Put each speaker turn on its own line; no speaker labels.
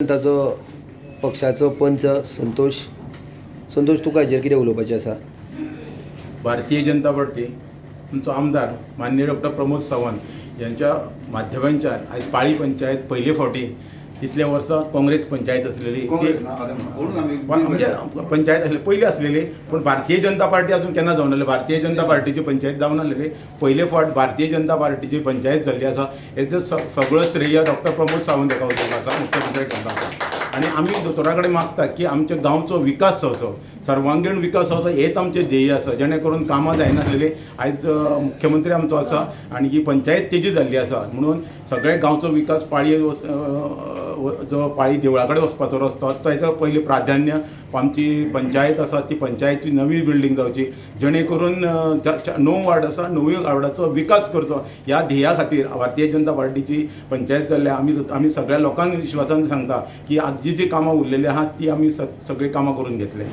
ताचो पक्षाचो पंच संतोष तुका हाजेर कितें उलोवपाचें आसा?
भारतीय जनता पार्टी तुमचो आमदार माननीय डॉक्टर प्रमोद सावंत यांच्या माध्यमांच्यान आज पाळी पंचायत पयले फावटी इतल्या वर्सां काँग्रेस पंचायत आसलेली म्हणजे पंचायत आसली पयली आसलेली पण भारतीय जनता पार्टी अजून केन्ना जावन नासली. भारतीय जनता पार्टीची पंचायत जावन नासलेली पयले फावट भारतीय जनता पार्टीची पंचायत जाल्ली आसा. हेचं सगळं श्रेय डॉक्टर प्रमोद सावंत हाका वचूंक आसा, मुख्यमंत्र्याक आसा. आणि आम्ही दोतोरा कडेन मागता की आमच्या गांवचो विकास जावचो, सर्वांगीण विकास जावचो, हेच आमचें ध्येय आसा. जेणे करून कामां जायनासलेली आयज मुख्यमंत्री आमचो आसा आणि ही पंचायत तेजी जाल्ली आसा. म्हणून सगळे गांवचो विकास जो पाळी देवळा कडेन वचपाचो रस्तो ताचो पयलीं प्राधान्य आमची पंचायत आसा ती पंचायतची नवी बिल्डींग जावची, जेणे करून 9 वार्ड आसा 9 वार्डाचो विकास करचो. ह्या ध्येया खातीर भारतीय जनता पार्टीची पंचायत जाल्ल्या आमी सगळ्या लोकांक विश्वासान सांगता की आज जी कामां उरलेली आहात ती आमी सगळी कामां करून घेतले.